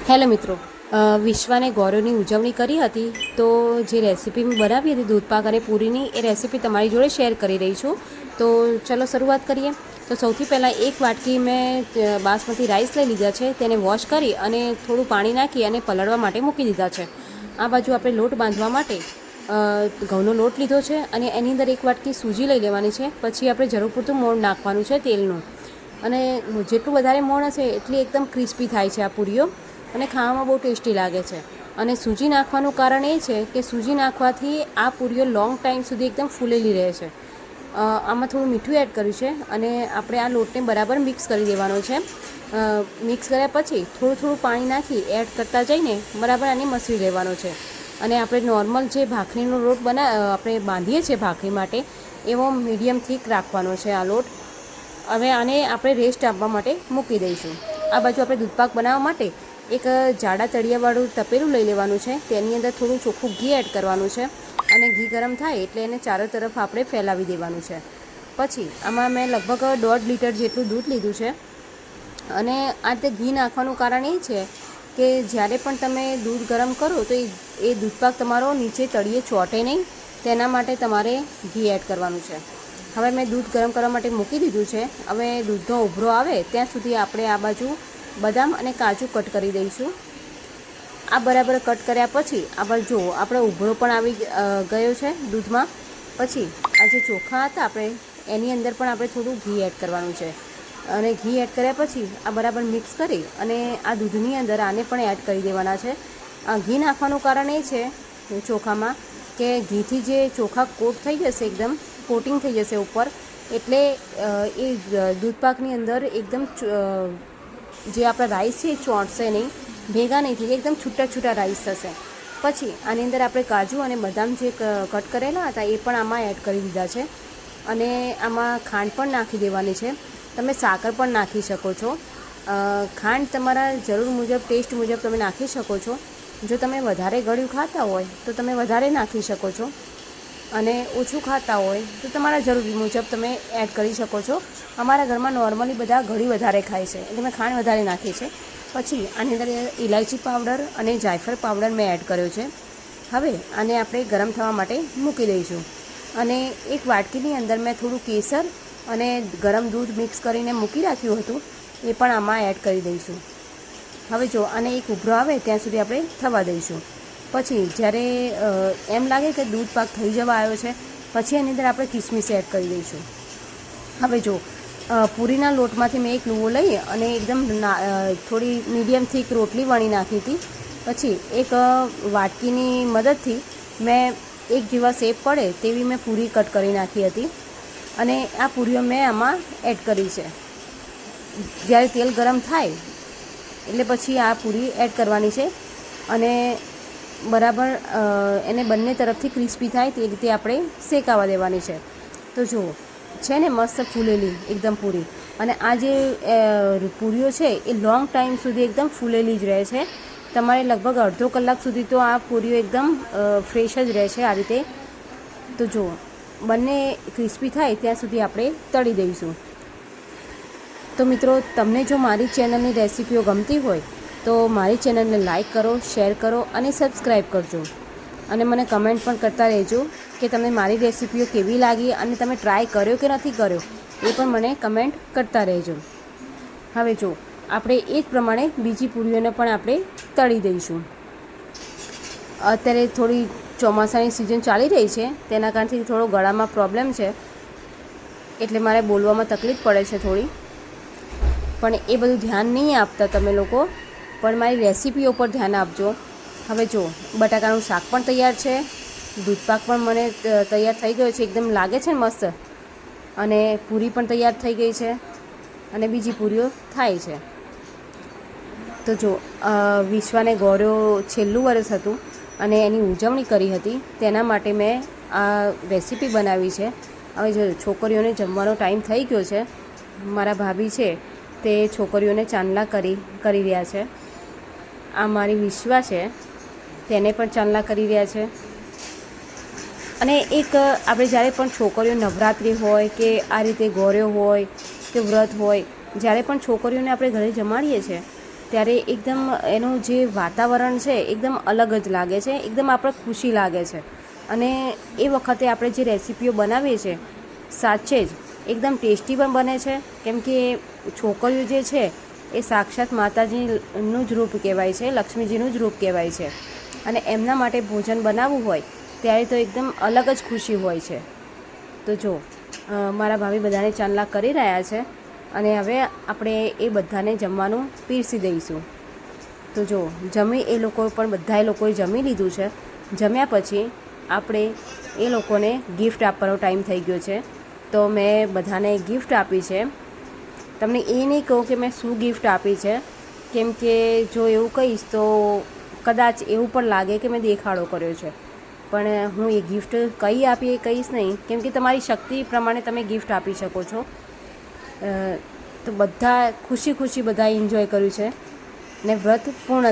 Hello મિત્રો, વિશ્વને ગૌરવની ઉજવણી કરી હતી તો જે રેસીપી મેં બનાવી હતી દૂધપાક અને પૂરીની એ રેસીપી તમારી જોડે શેર કરી રહી છું. તો ચલો શરૂઆત કરીએ. તો સૌથી પહેલાં એક વાટકી મેં બાસમતી રાઈસ લઈ લીધા છે. તેને વોશ કરી અને થોડું પાણી નાખી અને પલાળવા માટે મૂકી દીધા છે. આ બાજુ આપણે લોટ બાંધવા માટે ઘઉંનો લોટ લીધો છે અને એની અંદર એક વાટકી સૂજી લઈ લેવાની છે. પછી આપણે જરૂર પૂરતું મોણ નાખવાનું છે તેલનું, અને જેટલું વધારે મોણ હશે એટલી એકદમ ક્રિસ્પી થાય છે આ પૂરીઓ અને ખાવામાં બહુ ટેસ્ટી લાગે છે. અને સૂજી નાખવાનું કારણ એ છે કે સૂજી નાખવાથી આ પૂરીઓ લોંગ ટાઈમ સુધી એકદમ ફૂલેલી રહે છે. આમાં થોડું મીઠું એડ કર્યું છે અને આપણે આ લોટને બરાબર મિક્સ કરી દેવાનો છે. મિક્સ કર્યા પછી થોડું થોડું પાણી નાખી એડ કરતા જઈને બરાબર આને મસળી લેવાનો છે. અને આપણે નોર્મલ જે ભાખરીનો લોટ આપણે બાંધીએ છીએ ભાખરી માટે એવો મીડિયમ થીક રાખવાનો છે આ લોટ. હવે આને આપણે રેસ્ટ આપવા માટે મૂકી દઈશું. આ બાજુ આપણે દૂધપાક બનાવવા માટે એક જાડા તળિયાવાળું તપેલું લઈ લેવાનું છે. તેની અંદર થોડું ચોખ્ખું ઘી એડ કરવાનું છે અને ઘી ગરમ થાય એટલે એને ચારો તરફ આપણે ફેલાવી દેવાનું છે. પછી આમાં મેં લગભગ 1.5 લીટર જેટલું દૂધ લીધું છે. અને આ રીતે ઘી નાખવાનું કારણ એ છે કે જ્યારે પણ તમે દૂધ ગરમ કરો તો એ દૂધપાક તમારો નીચે તળિયે ચોંટે નહીં, તેના માટે તમારે ઘી એડ કરવાનું છે. હવે મેં દૂધ ગરમ કરવા માટે મૂકી દીધું છે. હવે દૂધનો ઉભરો આવે ત્યાં સુધી આપણે આ બાજુ બદામ અને કાજુ કટ કરી દઈશું. આ બરાબર કટ કર્યા પછી આ બાજુ જુઓ આપણે ઉભરો પણ આવી ગયો છે દૂધમાં. પછી આ જે ચોખા હતા આપણે એની અંદર પણ આપણે થોડું ઘી એડ કરવાનું છે. અને ઘી એડ કર્યા પછી આ બરાબર મિક્સ કરી અને આ દૂધની અંદર આને પણ એડ કરી દેવાના છે. આ ઘી નાખવાનું કારણ એ છે ચોખામાં કે ઘીથી જે ચોખા કોટ થઈ જશે, એકદમ કોટિંગ થઈ જશે ઉપર, એટલે એ દૂધપાકની અંદર એકદમ જે આપણા રાઈસ છે એ ચોંટશે નહીં, ભેગા નહીં થઈ, એકદમ છૂટા છૂટા રાઈસ થશે. પછી આની અંદર આપણે કાજુ અને બદામ જે કટ કરેલા હતા એ પણ આમાં એડ કરી દીધા છે. અને આમાં ખાંડ પણ નાખી દેવાની છે. તમે સાકર પણ નાખી શકો છો. ખાંડ તમારા જરૂર મુજબ, ટેસ્ટ મુજબ તમે નાખી શકો છો. જો તમે વધારે ગળ્યું ખાતા હોય તો તમે વધારે નાખી શકો છો, અને ઓછું ખાતા હોય તો તમારા જરૂર મુજબ તમે એડ કરી શકો છો. અમારા ઘરમાં નોર્મલી બધા ઘડી વધારે ખાય છે એટલે મેં ખાંડ વધારે નાખી છે. પછી આની અંદર ઇલાયચી પાવડર અને જાયફળ પાવડર મેં એડ કર્યો છે. હવે આને આપણે ગરમ થવા માટે મૂકી દઈશું. અને એક વાટકીની અંદર મેં થોડું કેસર અને ગરમ દૂધ મિક્સ કરીને મૂકી રાખ્યું હતું, એ પણ આમાં એડ કરી દઈશું. હવે જો આને એક ઉભરો આવે ત્યાં સુધી આપણે થવા દઈશું. પછી જ્યારે એમ લાગે કે દૂધ પાક થઈ જવા આવ્યો છે પછી એની અંદર આપણે કિસમિસ એડ કરી દઈશું. હવે જો પૂરીના લોટમાંથી મેં એક લુવો લઈ અને એકદમ થોડી મીડિયમ થીક રોટલી વણી નાખી હતી. પછી એક વાટકીની મદદથી મેં એક જેવા શેપ પડે તેવી મેં પૂરી કટ કરી નાખી હતી અને આ પૂરીઓ મેં આમાં એડ કરી છે. જ્યારે તેલ ગરમ થાય એટલે પછી આ પૂરી એડ કરવાની છે અને બરાબર એને બંને તરફથી ક્રિસ્પી થાય તે રીતે આપણે શેકાવા દેવાની છે. તો જુઓ છે ને મસ્ત ફૂલેલી એકદમ પૂરી. અને આ જે પૂરીઓ છે એ લોંગ ટાઈમ સુધી એકદમ ફૂલેલી જ રહે છે. તમારે લગભગ અડધો કલાક સુધી તો આ પૂરીઓ એકદમ ફ્રેશ જ રહે છે આ રીતે. તો જુઓ બંને ક્રિસ્પી થાય ત્યાં સુધી આપણે તળી દઈશું. તો મિત્રો, તમને જો મારી ચેનલની રેસીપીઓ ગમતી હોય તો મારી ચેનલને લાઇક કરો, શેર કરો અને સબસ્ક્રાઈબ કરજો. અને મને કમેન્ટ પણ કરતા રહેજો કે તમને મારી રેસીપીઓ કેવી લાગી અને તમે ટ્રાય કર્યો કે નથી કર્યો એ પણ મને કમેન્ટ કરતા રહેજો. હવે જો આપણે એ જ પ્રમાણે બીજી પૂરીઓને પણ આપણે તળી દઈશું. અત્યારે થોડી ચોમાસાની સિઝન ચાલી રહી છે, તેના કારણથી થોડો ગળામાં પ્રોબ્લેમ છે એટલે મારે બોલવામાં તકલીફ પડે છે થોડી. પણ એ બધું ધ્યાન નહીં આપતા તમે લોકો, પણ મારી રેસીપીઓ પર ધ્યાન આપજો. હવે જો બટાકાનું શાક પણ તૈયાર છે, દૂધપાક પણ મને તૈયાર થઈ ગયો છે, એકદમ લાગે છે ને મસ્ત. અને પૂરી પણ તૈયાર થઈ ગઈ છે અને બીજી પૂરીઓ થાય છે. તો જો વિશ્વને ગૌરવ છેલ્લું વર્ષ હતું અને એની ઉજવણી કરી હતી, તેના માટે મેં આ રેસીપી બનાવી છે. હવે જો છોકરીઓને જમવાનો ટાઈમ થઈ ગયો છે. મારા ભાભી છે તે છોકરીઓને ચાંદલા કરી રહ્યા છે. આ મારી વિશ્વા છે, તેને પણ ચાંદલા કરી રહ્યા છે. અને એક આપણે જ્યારે પણ છોકરીઓ નવરાત્રિ હોય કે આ રીતે ગૌરવ હોય કે વ્રત હોય, જ્યારે પણ છોકરીઓને આપણે ઘરે જમાડીએ છીએ ત્યારે એકદમ એનું જે વાતાવરણ છે એકદમ અલગ જ લાગે છે, એકદમ આપણે ખુશી લાગે છે. અને એ વખતે આપણે જે રેસીપીઓ બનાવીએ છીએ સાચે જ એકદમ ટેસ્ટી પણ બને છે, કેમ કે છોકરીઓ જે છે એ સાક્ષાત માતાજીનું જ રૂપ કહેવાય છે, લક્ષ્મીજીનું જ રૂપ કહેવાય છે. અને એમના માટે ભોજન બનાવવું હોય ત્યારે તો એકદમ અલગ જ ખુશી હોય છે. તો જો મારા ભાભી બધાને ચાંદલા કરી રહ્યા છે અને હવે આપણે એ બધાને જમવાનું પીરસી દઈશું. તો જો એ લોકો પણ બધાએ લોકોએ જમી લીધું છે. જમ્યા પછી આપણે એ લોકોને ગિફ્ટ આપવાનો ટાઈમ થઈ ગયો છે. તો મેં બધાને ગિફ્ટ આપી છે. તમને એ નહીં કહું કે મેં શું ગિફ્ટ આપી છે, કેમ કે જો એવું કહીશ તો કદાચ એવું પણ લાગે કે મેં દેખાડો કર્યો છે. પણ હું એ ગિફ્ટ કઈ આપી એ કહીશ નહીં, કેમ કે તમારી શક્તિ પ્રમાણે તમે ગિફ્ટ આપી શકો છો. તો બધા ખુશી ખુશી બધાએ એન્જોય કર્યું છે ને વ્રત પૂર્ણ